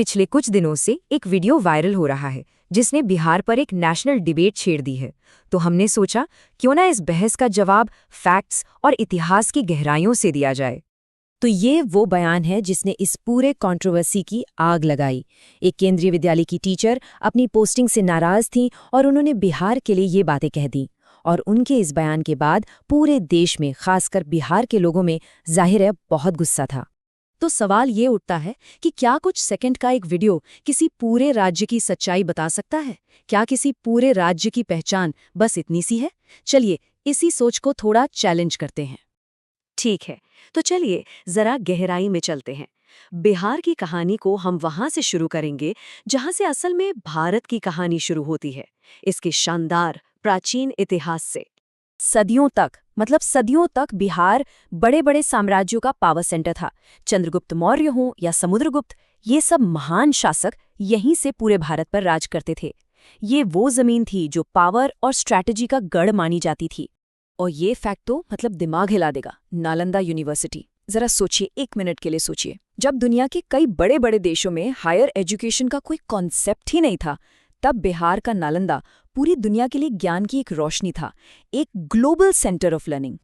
पिछले कुछ दिनों से एक वीडियो वायरल हो रहा है जिसने बिहार पर एक नेशनल डिबेट छेड़ दी है। तो हमने सोचा क्यों ना इस बहस का जवाब फैक्ट्स और इतिहास की गहराइयों से दिया जाए। तो ये वो बयान है जिसने इस पूरे कंट्रोवर्सी की आग लगाई। एक केंद्रीय विद्यालय की टीचर अपनी पोस्टिंग से नाराज थीं और उन्होंने बिहार के लिए ये बातें कह दी। और उनके इस बयान के बाद पूरे देश में, खासकर बिहार के लोगों में जाहिर है बहुत गुस्सा था। तो सवाल ये उठता है कि क्या कुछ सेकंड का एक वीडियो किसी पूरे राज्य की सच्चाई बता सकता है? क्या किसी पूरे राज्य की पहचान बस इतनी सी है? चलिए इसी सोच को थोड़ा चैलेंज करते हैं। ठीक है, तो चलिए जरा गहराई में चलते हैं। बिहार की कहानी को हम वहां से शुरू करेंगे जहां से असल में भारत की कहानी शुरू होती है, इसके शानदार प्राचीन इतिहास से। सदियों तक बिहार बड़े बड़े साम्राज्यों का पावर सेंटर था। चंद्रगुप्त मौर्य हो या समुद्रगुप्त, ये सब महान शासक यहीं से पूरे भारत पर राज करते थे। ये वो जमीन थी जो पावर और स्ट्रैटेजी का गढ़ मानी जाती थी। और ये फैक्ट तो दिमाग हिला देगा। नालंदा यूनिवर्सिटी, जरा सोचिए, 1 मिनट के लिए सोचिए। जब दुनिया के कई बड़े बड़े देशों में हायर एजुकेशन का कोई कॉन्सेप्ट ही नहीं था, तब बिहार का नालंदा पूरी दुनिया के लिए ज्ञान की एक रोशनी था, एक ग्लोबल सेंटर ऑफ लर्निंग।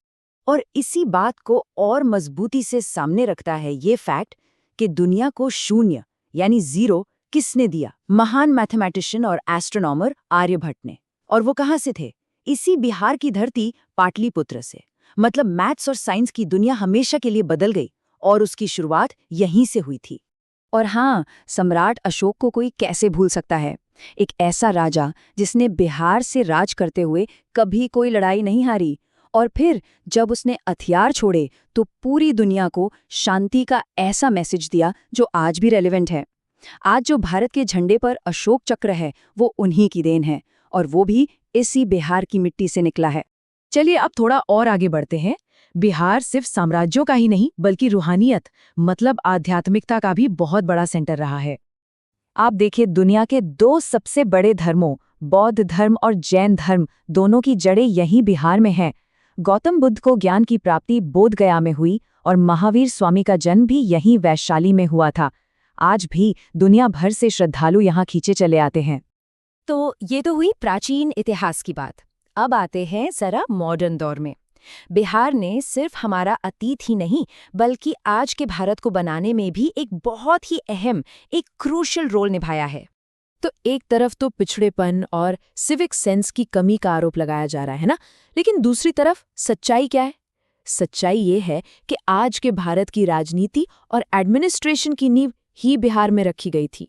और इसी बात को और मजबूती से सामने रखता है ये फैक्ट कि दुनिया को शून्य यानी जीरो किसने दिया? महान मैथमेटिशियन और एस्ट्रोनॉमर आर्यभट्ट ने। और वो कहाँ से थे? इसी बिहार की धरती पाटलिपुत्र से। मतलब मैथ्स और साइंस की दुनिया हमेशा के लिए बदल गई और उसकी शुरुआत यहीं से हुई थी। और हाँ, सम्राट अशोक को कोई कैसे भूल सकता है? एक ऐसा राजा जिसने बिहार से राज करते हुए कभी कोई लड़ाई नहीं हारी, और फिर जब उसने हथियार छोड़े तो पूरी दुनिया को शांति का ऐसा मैसेज दिया जो आज भी रेलेवेंट है। आज जो भारत के झंडे पर अशोक चक्र है वो उन्हीं की देन है, और वो भी इसी बिहार की मिट्टी से निकला है। चलिए अब थोड़ा और आगे बढ़ते हैं। बिहार सिर्फ साम्राज्यों का ही नहीं बल्कि रूहानियत मतलब आध्यात्मिकता का भी बहुत बड़ा सेंटर रहा है। आप देखिए, दुनिया के 2 सबसे बड़े धर्मों, बौद्ध धर्म और जैन धर्म, दोनों की जड़ें यहीं बिहार में हैं। गौतम बुद्ध को ज्ञान की प्राप्ति बोध गया में हुई और महावीर स्वामी का जन्म भी यहीं वैशाली में हुआ था। आज भी दुनिया भर से श्रद्धालु यहाँ खींचे चले आते हैं। तो ये तो हुई प्राचीन इतिहास की बात। अब आते हैं जरा मॉडर्न दौर में। बिहार ने सिर्फ हमारा अतीत ही नहीं बल्कि आज के भारत को बनाने में भी एक बहुत ही अहम, एक क्रूशियल रोल निभाया है। तो एक तरफ तो पिछड़ेपन और सिविक सेंस की कमी का आरोप लगाया जा रहा है ना, लेकिन दूसरी तरफ सच्चाई क्या है? सच्चाई ये है कि आज के भारत की राजनीति और एडमिनिस्ट्रेशन की नींव ही बिहार में रखी गई थी।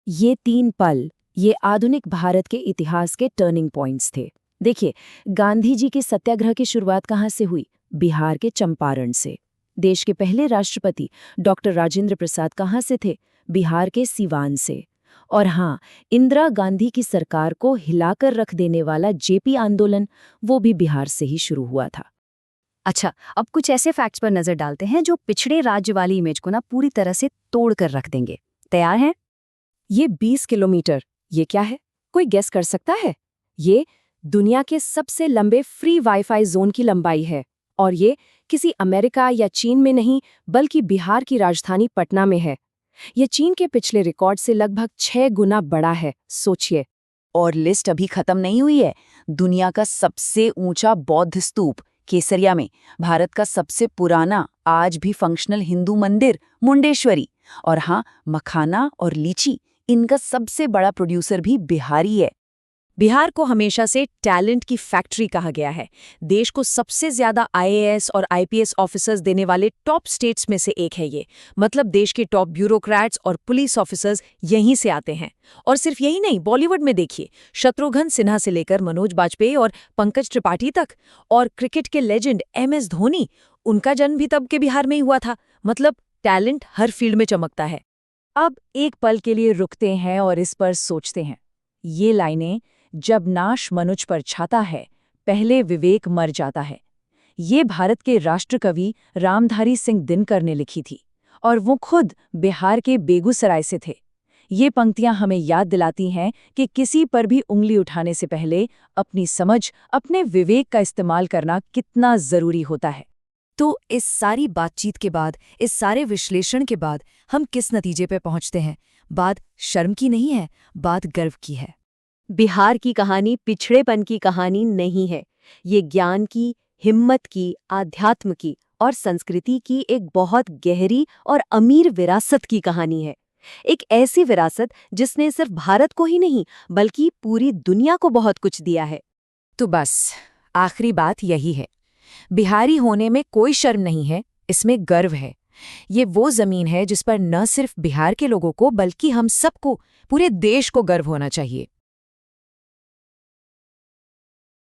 ये 3 पल, ये आधुनिक भारत के इतिहास के टर्निंग पॉइंट्स थे। देखिए, गांधी जी के सत्याग्रह की शुरुआत कहाँ से हुई? बिहार के चंपारण से। देश के पहले राष्ट्रपति डॉक्टर राजेंद्र प्रसाद कहाँ से थे? बिहार के सीवान से। और हाँ, इंदिरा गांधी की सरकार को हिलाकर रख देने वाला जेपी आंदोलन, वो भी बिहार से ही शुरू हुआ था। अच्छा, अब कुछ ऐसे फैक्ट्स पर नजर डालते हैं जो पिछड़े राज्य वाली इमेज को पूरी तरह से तोड़ कर रख देंगे। तैयार हैं? ये 20 किलोमीटर, ये क्या है? कोई गेस कर सकता है? ये दुनिया के सबसे लंबे फ्री वाईफाई जोन की लंबाई है, और ये किसी अमेरिका या चीन में नहीं बल्कि बिहार की राजधानी पटना में है। ये चीन के पिछले रिकॉर्ड से लगभग 6 गुना बड़ा है, सोचिए। और लिस्ट अभी खत्म नहीं हुई है। दुनिया का सबसे ऊंचा बौद्ध स्तूप केसरिया में, भारत का सबसे पुराना आज भी फंक्शनल हिंदू मंदिर मुंडेश्वरी, और हाँ, मखाना और लीची, इनका सबसे बड़ा प्रोड्यूसर भी बिहारी है। बिहार को हमेशा से टैलेंट की फैक्ट्री कहा गया है। देश को सबसे ज्यादा आईएएस और आईपीएस ऑफिसर्स देने वाले टॉप स्टेट्स में से एक है ये। मतलब देश के टॉप ब्यूरोक्रेट्स और पुलिस ऑफिसर्स यहीं से आते हैं। और सिर्फ यही नहीं, बॉलीवुड में देखिए, शत्रुघ्न सिन्हा से लेकर मनोज बाजपेयी और पंकज त्रिपाठी तक, और क्रिकेट के लेजेंड एमएस धोनी, उनका जन्म भी तब के बिहार में ही हुआ था। मतलब टैलेंट हर फील्ड में चमकता है। अब एक पल के लिए रुकते हैं और इस पर सोचते हैं। ये लाइनें, जब नाश मनुज पर छाता है, पहले विवेक मर जाता है, ये भारत के राष्ट्रकवि रामधारी सिंह दिनकर ने लिखी थी, और वो खुद बिहार के बेगूसराय से थे। ये पंक्तियां हमें याद दिलाती हैं कि किसी पर भी उंगली उठाने से पहले अपनी समझ, अपने विवेक का इस्तेमाल करना कितना जरूरी होता है। तो इस सारी बातचीत के बाद, इस सारे विश्लेषण के बाद हम किस नतीजे पे पहुंचते हैं? बात शर्म की नहीं है, बात गर्व की है। बिहार की कहानी पिछड़ेपन की कहानी नहीं है। ये ज्ञान की, हिम्मत की, आध्यात्म की और संस्कृति की एक बहुत गहरी और अमीर विरासत की कहानी है। एक ऐसी विरासत जिसने सिर्फ भारत को ही नहीं बल्कि पूरी दुनिया को बहुत कुछ दिया है। तो बस आखिरी बात यही है, बिहारी होने में कोई शर्म नहीं है, इसमें गर्व है। ये वो जमीन है जिस पर न सिर्फ बिहार के लोगों को बल्कि हम सबको, पूरे देश को गर्व होना चाहिए।